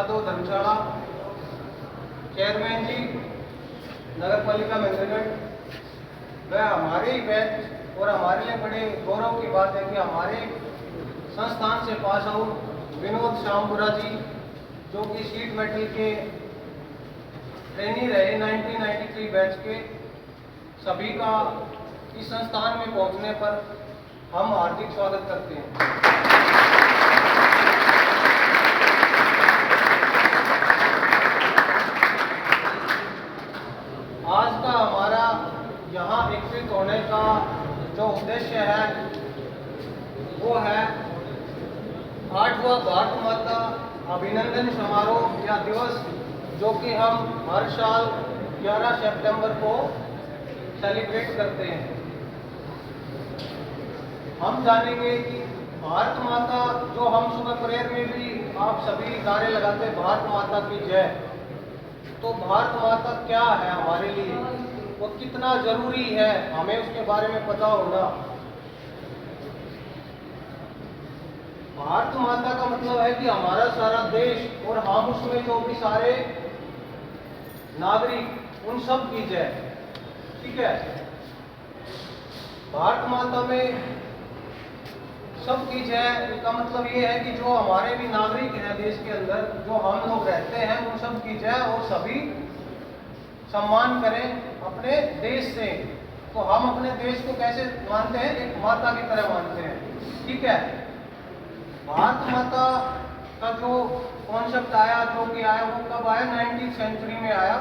यादव धर्मशाला, chairman जी नगर पालिका महेंद्रगढ़, वह हमारे ही बैच और हमारे लिए बड़े गौरव की बात है कि हमारे संस्थान से पास आउट विनोद श्यामपुरा जी, जो कि शीट मेटल के ट्रेनी रहे 1993 बैच के, सभी का इस संस्थान में पहुंचने पर हम हार्दिक स्वागत करते हैं। आज का हमारा यहाँ एकत्रित होने का जो उद्देश्य है वो है 8वां भारत माता अभिनंदन समारोह या दिवस, जो कि हम हर साल 11 सितंबर को सेलिब्रेट करते हैं। हम जानेंगे कि भारत माता, जो हम सुबह प्रेयर में भी आप सभी नारे लगाते हैं भारत माता की जय, तो भारत माता क्या है हमारे लिए, वो कितना जरूरी है, हमें उसके बारे में पता होना। भारत माता का मतलब है कि हमारा सारा देश और हम उसमें जो भी सारे नागरिक, उन सब की जय। ठीक है, भारत माता में सब की जय का मतलब ये है कि जो हमारे भी नागरिक हैं देश के अंदर, जो हम लोग रहते हैं, उन सब की जय, और सभी सम्मान करें अपने देश से। तो हम अपने देश को कैसे मानते हैं? एक माता की तरह मानते हैं। ठीक है, भारत माता का जो कॉन्सेप्ट आया, जो कि आया, वो कब आया? 19वीं सेंचुरी में आया,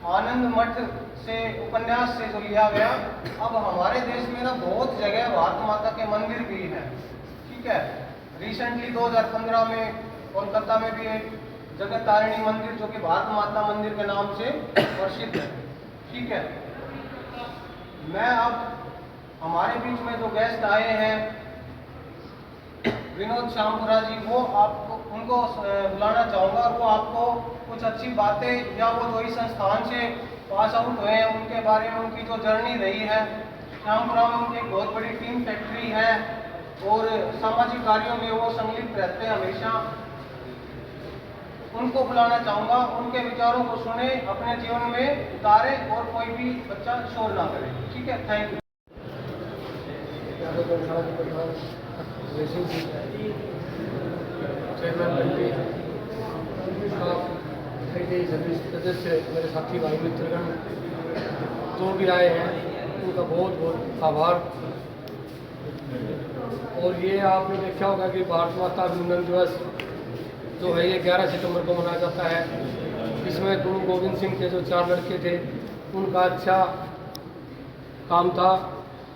आनंद मठ से उपन्यास से जो लिया गया। अब हमारे देश में ना बहुत जगह भारत माता के मंदिर भी हैं। ठीक है, रिसेंटली 2015 में कोलकाता में भी एक जगत तारिणी मंदिर, जो कि भारत माता मंदिर के नाम से प्रसिद्ध है। ठीक है, मैं अब हमारे बीच में जो गेस्ट आए हैं विनोद श्यामपुरा जी, वो आपको उनको बुलाना चाहूँगा, और वो आपको कुछ अच्छी बातें, या वो जो इस संस्थान से पास आउट हुए हैं उनके बारे में, उनकी जो जर्नी रही है। श्यामपुरा में उनकी एक बहुत बड़ी टीम फैक्ट्री है और सामाजिक कार्यों में वो संलिप्त रहते हैं हमेशा। उनको बुलाना चाहूँगा, उनके विचारों को सुने, अपने जीवन में उतारे, और कोई भी बच्चा शोर ना करे। ठीक है, थैंक यू। सभी सदस्य, मेरे साथी भाई मित्रगण जो भी आए हैं, उनका बहुत बहुत आभार। और ये आपने देखा होगा कि भारत माता अभिनंदन दिवस जो है ये 11 सितंबर को मनाया जाता है। इसमें गुरु गोविंद सिंह के जो 4 लड़के थे, उनका अच्छा काम था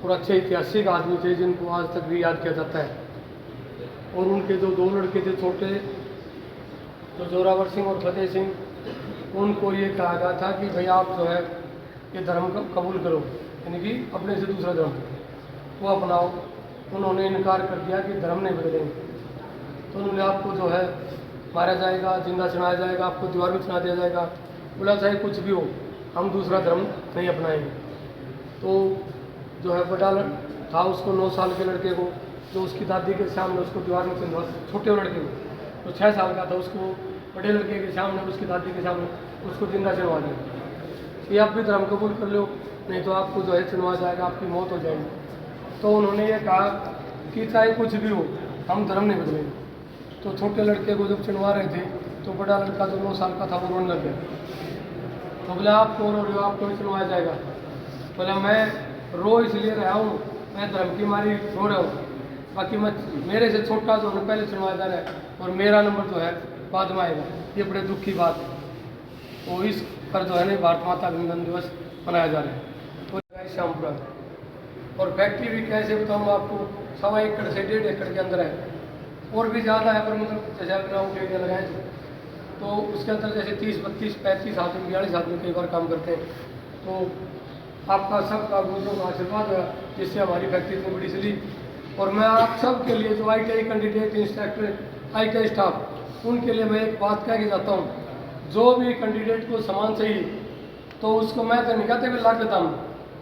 और अच्छे ऐतिहासिक आदमी थे जिनको आज तक भी याद किया जाता है। और उनके जो 2 लड़के थे छोटे, तो जोरावर सिंह और फतेह सिंह, उनको ये कहा गया था कि भाई आप जो है ये धर्म को कबूल करो, यानी कि अपने से दूसरा धर्म वो अपनाओ। उन्होंने इनकार कर दिया कि धर्म नहीं बदलेंगे। तो उन्होंने आपको जो है मारा जाएगा, जिंदा चढ़ाया जाएगा, आपको दीवार में चढ़ा दिया जाएगा। बोला चाहे कुछ भी हो, हम दूसरा धर्म नहीं अपनाएंगे। तो जो है बड़ा था उसको 9 साल के लड़के को, जो उसकी दादी के सामने उसको दीवार में चढ़ा, छोटे लड़के को तो 6 साल का था, उसको बड़े लड़के के सामने, उसकी दादी के सामने उसको जिंदा चढ़वा दिया कि आप भी धर्म कबूल कर लो, नहीं तो आपको जो है चुनवा जाएगा, आपकी मौत हो जाएगी। तो उन्होंने ये कहा कि चाहे कुछ भी हो, हम धर्म नहीं बदलेंगे। तो छोटे लड़के को जब चुनवा रहे थे, तो बड़ा लड़का जो 9 साल का था वो रोने लग गया। तो बोला आप कौन हो रहे हो, आपको भी चुनवाया जाएगा। बोला मैं रो इसलिए रहा हूँ, मैं धर्म की मारी रो रहा हूँ, बाकी मैं मेरे से छोटा जो है पहले चुनवाया जा रहा है और मेरा नंबर जो है बाद में आएगा। ये बड़े दुख की बात है। तो इस पर जो है ना भारत माता अभिनंदन दिवस मनाया जा रहा है। तो श्यामपुरा और फैक्ट्री भी कैसे बताऊँ आपको, 1.25 एकड़ से 1.5 एकड़ के अंदर है, और भी ज़्यादा है, पर मतलब जैसे ग्राउंड एरिया लगाए तो उसके अंदर जैसे 30, 32, 35 आदमी, 42 आदमी कई बार काम करते हैं। तो आपका सबका गुरुओं का आशीर्वाद है जिससे हमारी फैक्ट्री इतनी बड़ी चली। और मैं आप सब के लिए जो ITI candidate, instructor, ITI staff, उनके लिए मैं एक बात कह के जाता हूँ, जो भी कैंडिडेट को सामान चाहिए तो उसको मैं तो नहीं कहते कि लाख दाम,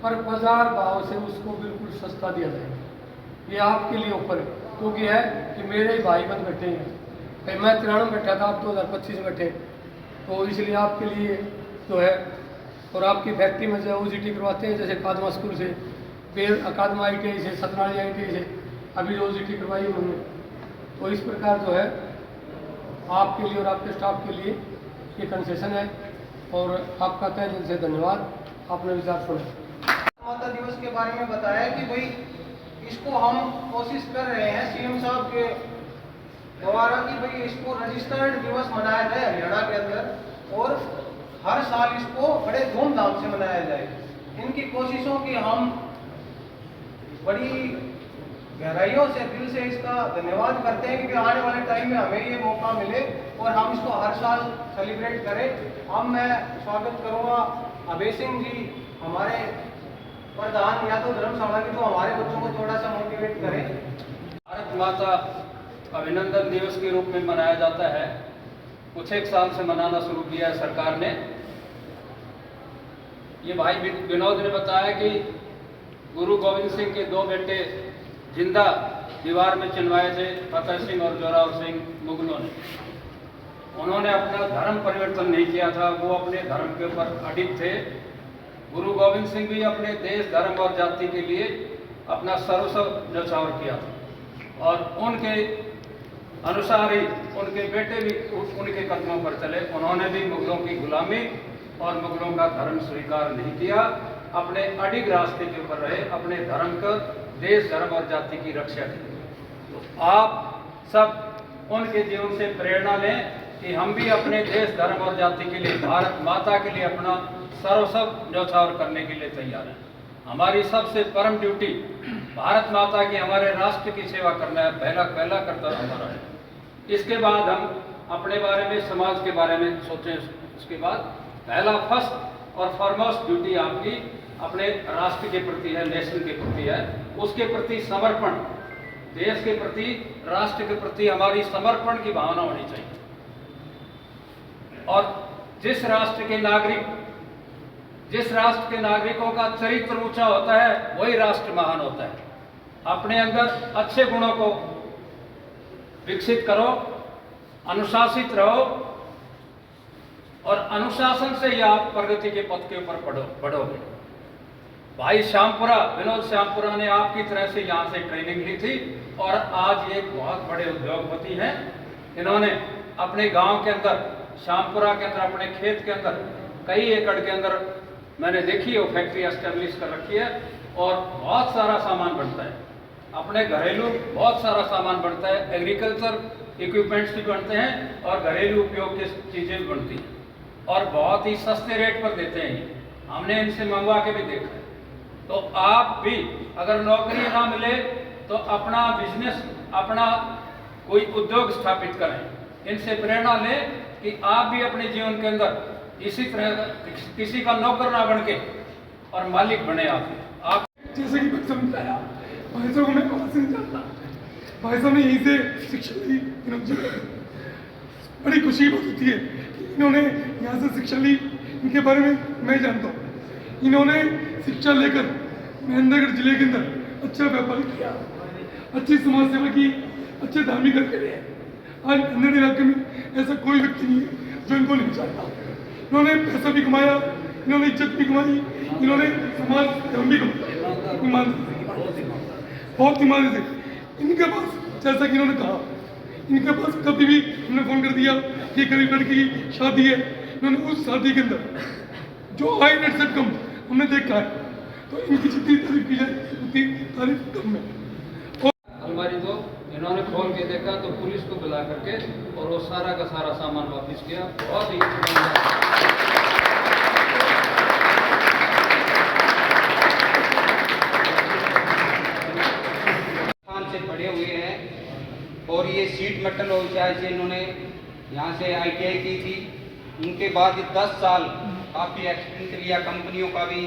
पर बाजार भाव से उसको बिल्कुल सस्ता दिया जाएगा। ये आपके लिए ऊपर है, क्योंकि है कि मेरे ही भाई बन बैठे हैं, मैं 93 में बैठा था, आप 2025 में बैठे, तो इसलिए आपके लिए जो है, और आपकी फैक्ट्री में जो OJT करवाते हैं, जैसे कादमा स्कूल से, फिर कादमा ITI से, सतनाली ITI से अभी जो OJT करवाई उन्होंने, तो इस प्रकार जो है आपके लिए और आपके स्टाफ के लिए ये कंसेशन है। और आपका तहे दिल से धन्यवाद, आपने विचार सुना। माता दिवस के बारे में बताया कि भाई इसको हम कोशिश कर रहे हैं CM साहब के द्वारा कि भाई इसको रजिस्टर्ड दिवस मनाया जाए हरियाणा के अंदर, और हर साल इसको बड़े धूमधाम से मनाया जाए। इनकी कोशिशों की हम बड़ी गहराइयों से, दिल से इसका धन्यवाद करते हैं कि आने वाले टाइम में हमें ये मौका मिले और हम इसको हर साल सेलिब्रेट करें। अब मैं स्वागत करूँगा अभय सिंह जी, हमारे प्रधान यादव धर्मशाला की, तो हमारे बच्चों को थोड़ा सा मोटिवेट करें। भारत माता अभिनंदन दिवस के रूप में मनाया जाता है। कुछ एक साल से मनाना शुरू किया है सरकार ने। ये भाई विनोद ने बताया कि गुरु गोविंद सिंह के 2 बेटे जिंदा दीवार में चिनवाए थे, फतेह सिंह और जोरावर सिंह मुगलों ने। उन्होंने अपना धर्म परिवर्तन नहीं किया था, वो अपने धर्म के ऊपर अडिग थे। गुरु गोविंद सिंह भी अपने देश, धर्म और जाति के लिए अपना सर्वस्व न्यौछावर किया था, और उनके अनुसार ही उनके बेटे भी उनके कदमों पर चले। उन्होंने भी मुगलों की गुलामी और मुगलों का धर्म स्वीकार नहीं किया, अपने अडिग रास्ते के ऊपर रहे, अपने धर्म का, देश, धर्म और जाति की रक्षा की। तो आप सब उनके जीवन से प्रेरणा लें कि हम भी अपने देश, धर्म और जाति के लिए, भारत माता के लिए अपना सर्वस्व न्यौछावर करने के लिए तैयार हैं। हमारी सबसे परम ड्यूटी भारत माता की, हमारे राष्ट्र की सेवा करना है, पहला कर्तव्य हमारा है। इसके बाद हम अपने बारे में, समाज के बारे में सोचें। उसके बाद पहला, फर्स्ट और फॉरमोस्ट ड्यूटी आपकी अपने राष्ट्र के प्रति है, नेशन के प्रति है। उसके प्रति समर्पण, देश के प्रति, राष्ट्र के प्रति हमारी समर्पण की भावना होनी चाहिए। और जिस राष्ट्र के नागरिकों का चरित्र ऊंचा होता है, वही राष्ट्र महान होता है। अपने अंदर अच्छे गुणों को विकसित करो, अनुशासित रहो, और अनुशासन से ही आप प्रगति के पथ के ऊपर बढ़ोगे। भाई श्यामपुरा, विनोद श्यामपुरा ने आपकी तरह से यहाँ से ट्रेनिंग ली थी, और आज एक बहुत बड़े उद्योगपति हैं। इन्होंने अपने गांव के अंदर, श्यामपुरा के अंदर, अपने खेत के अंदर कई एकड़ के अंदर मैंने देखी वो फैक्ट्री एस्टेब्लिश कर रखी है, और बहुत सारा सामान बनता है। अपने घरेलू बहुत सारा सामान बनता है, एग्रीकल्चर इक्विपमेंट्स भी बनते हैं और घरेलू उपयोग की चीज़ें भी बनती हैं, और बहुत ही सस्ते रेट पर देते हैं। हमने इनसे मंगवा के भी देखा है। तो आप भी अगर नौकरी ना मिले तो अपना बिजनेस, अपना कोई उद्योग स्थापित करें। इनसे प्रेरणा लें कि आप भी अपने जीवन के अंदर इसी तरह किसी का नौकर ना बन के और मालिक बने। आप जैसे कि मैं समझाया, भाई साहब को मैं वहाँ से नहीं जानता, भाई साहब ने यहीं से शिक्षा ली। बड़ी खुशी की बात होती है कि इन्होंने यहाँ से शिक्षा ली। इनके बारे में मैं जानता हूँ, इन्होंने शिक्षा लेकर महेंद्रगढ़ जिले के अंदर अच्छा व्यापार किया, अच्छी समाज सेवा की, अच्छे धार्मिक कार्य करे। आज महेंद्रगढ़ इलाके में ऐसा कोई व्यक्ति नहीं है जो इनको नहीं चाहता। इन्होंने पैसा भी कमाया, इन्होंने इज्जत भी कमाई, इन्होंने समाज धर्म भी कमाया, बहुत ईमानदारी से। इनके पास, जैसा कि इन्होंने कहा, इनके पास कभी भी हमने फोन कर दिया कि गरीब लड़की की शादी है, इन्होंने उस शादी के अंदर जो आय नेट से कम हमने देखा है, तो इनकी जितनी तारीफ की जाए उतनी तारीफ कम है। अलमारी तो इन्होंने खोल के देखा तो पुलिस को बुला करके और वो सारा का सारा सामान वापस किया। बहुत ही से पढ़े हुए हैं, और ये सीट मेटल व्यवसाय से इन्होंने यहाँ से ITI की थी। उनके बाद 10 साल काफ़ी एक्सपीरियंस लिया कंपनियों का भी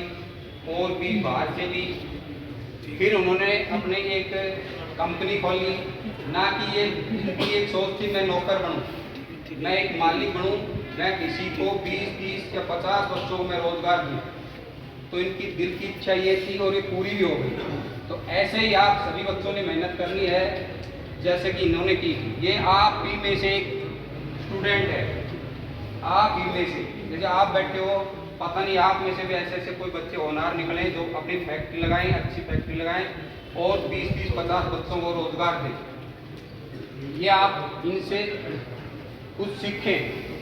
और भी बाहर से भी। फिर उन्होंने अपने एक कंपनी खोली। ना कि ये इनकी एक सोच थी मैं नौकर बनूं, मैं एक मालिक बनूं, मैं किसी को 20-30 या 50 बच्चों को मैं रोजगार दूं। तो इनकी दिल की इच्छा ये थी और ये पूरी भी हो गई। तो ऐसे ही आप सभी बच्चों ने मेहनत करनी है। जैसे कि इन्होंने की थी। ये आप ही में से एक स्टूडेंट है, आप ही में से, जैसे आप बैठे हो, पता नहीं आप में से भी ऐसे ऐसे कोई बच्चे होनहार निकले जो अपनी फैक्ट्री लगाएं, अच्छी फैक्ट्री लगाएं और 20-50 बच्चों को रोजगार दें। ये आप इनसे कुछ सीखें।